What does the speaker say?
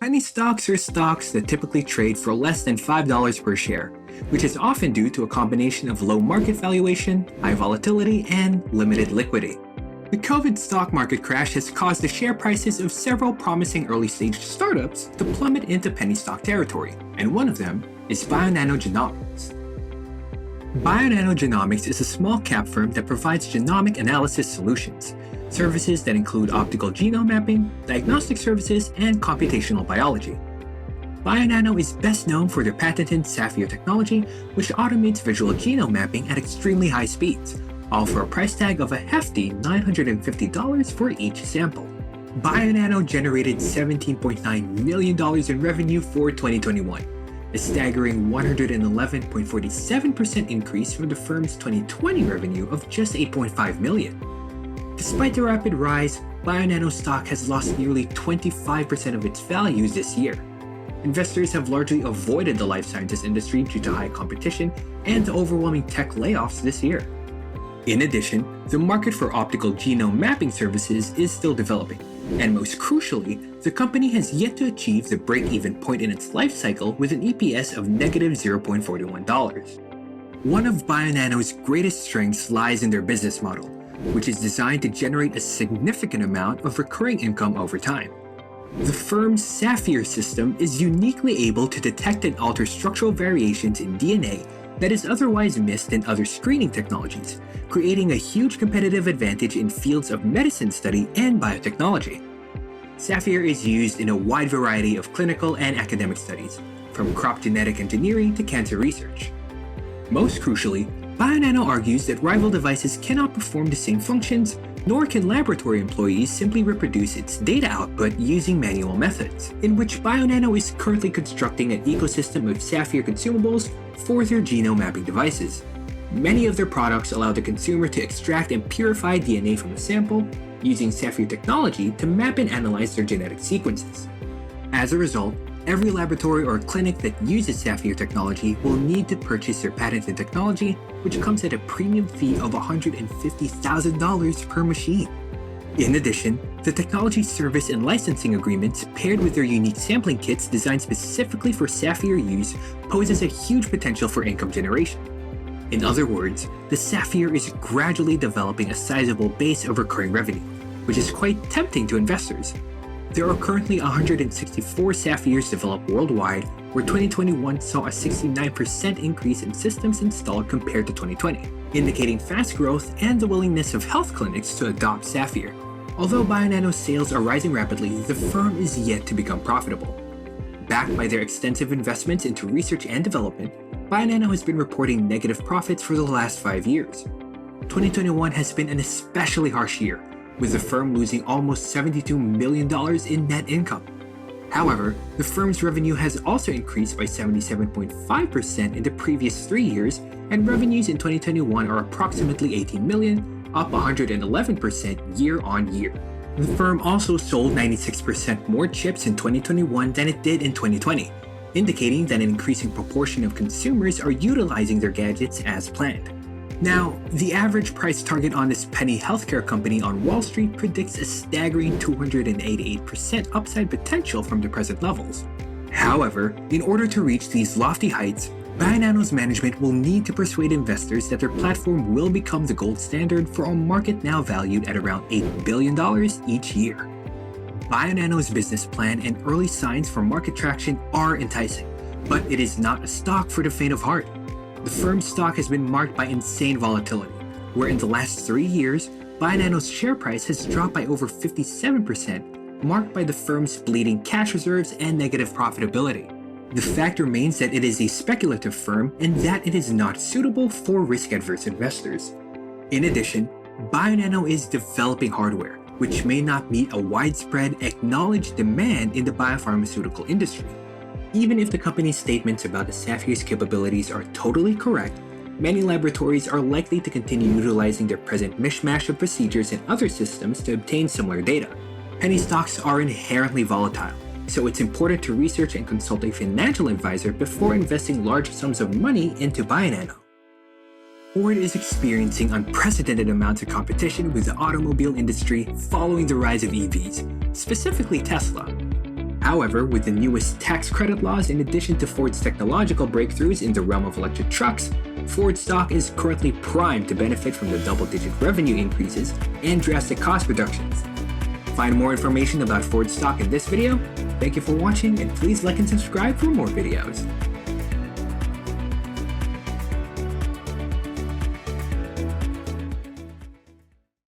Penny stocks are stocks that typically trade for less than $5 per share, which is often due to a combination of low market valuation, high volatility, and limited liquidity. The COVID stock market crash has caused the share prices of several promising early-stage startups to plummet into penny stock territory, and one of them is Bionano Genomics. Bionano Genomics is a small-cap firm that provides genomic analysis solutions, services that include optical genome mapping, diagnostic services, and computational biology. Bionano is best known for their patented Saphyr technology, which automates visual genome mapping at extremely high speeds, all for a price tag of a hefty $950 for each sample. Bionano generated $17.9 million in revenue for 2021, a staggering 111.47% increase from the firm's 2020 revenue of just $8.5 million. Despite the rapid rise, Bionano stock has lost nearly 25% of its value this year. Investors have largely avoided the life sciences industry due to high competition and the overwhelming tech layoffs this year. In addition, the market for optical genome mapping services is still developing, and most crucially, the company has yet to achieve the break-even point in its life cycle with an EPS of negative $0.41. One of Bionano's greatest strengths lies in their business model, which is designed to generate a significant amount of recurring income over time. The firm's Saphyr system is uniquely able to detect and alter structural variations in DNA that is otherwise missed in other screening technologies, creating a huge competitive advantage in fields of medicine study and biotechnology. Saphyr is used in a wide variety of clinical and academic studies, from crop genetic engineering to cancer research. Most crucially, Bionano argues that rival devices cannot perform the same functions, nor can laboratory employees simply reproduce its data output using manual methods, in which Bionano is currently constructing an ecosystem of Saphyr consumables for their genome mapping devices. Many of their products allow the consumer to extract and purify DNA from a sample, using Saphyr technology to map and analyze their genetic sequences. As a result, every laboratory or clinic that uses Saphyr technology will need to purchase their patented technology, which comes at a premium fee of $150,000 per machine. In addition, the technology service and licensing agreements paired with their unique sampling kits designed specifically for Saphyr use poses a huge potential for income generation. In other words, the Saphyr is gradually developing a sizable base of recurring revenue, which is quite tempting to investors. There are currently 164 Saphyrs developed worldwide, where 2021 saw a 69% increase in systems installed compared to 2020, indicating fast growth and the willingness of health clinics to adopt Saphyr. Although Bionano's sales are rising rapidly, the firm is yet to become profitable. Backed by their extensive investments into research and development, Bionano has been reporting negative profits for the last 5 years. 2021 has been an especially harsh year, with the firm losing almost $72 million in net income. However, the firm's revenue has also increased by 77.5% in the previous 3 years, and revenues in 2021 are approximately $18 million, up 111% year on year. The firm also sold 96% more chips in 2021 than it did in 2020, indicating that an increasing proportion of consumers are utilizing their gadgets as planned. Now, the average price target on this penny healthcare company on Wall Street predicts a staggering 288% upside potential from the present levels. However, in order to reach these lofty heights, Bionano's management will need to persuade investors that their platform will become the gold standard for a market now valued at around $8 billion each year. Bionano's business plan and early signs for market traction are enticing, but it is not a stock for the faint of heart. The firm's stock has been marked by insane volatility, where in the last 3 years, Bionano's share price has dropped by over 57%, marked by the firm's bleeding cash reserves and negative profitability. The fact remains that it is a speculative firm and that it is not suitable for risk-averse investors. In addition, Bionano is developing hardware, which may not meet a widespread acknowledged demand in the biopharmaceutical industry. Even if the company's statements about the Saphyr's capabilities are totally correct, many laboratories are likely to continue utilizing their present mishmash of procedures and other systems to obtain similar data. Penny stocks are inherently volatile, so it's important to research and consult a financial advisor before investing large sums of money into Bionano. Ford is experiencing unprecedented amounts of competition with the automobile industry following the rise of EVs, specifically Tesla. However, with the newest tax credit laws in addition to Ford's technological breakthroughs in the realm of electric trucks, Ford stock is currently primed to benefit from the double-digit revenue increases and drastic cost reductions. Find more information about Ford stock in this video. Thank you for watching, and please like and subscribe for more videos.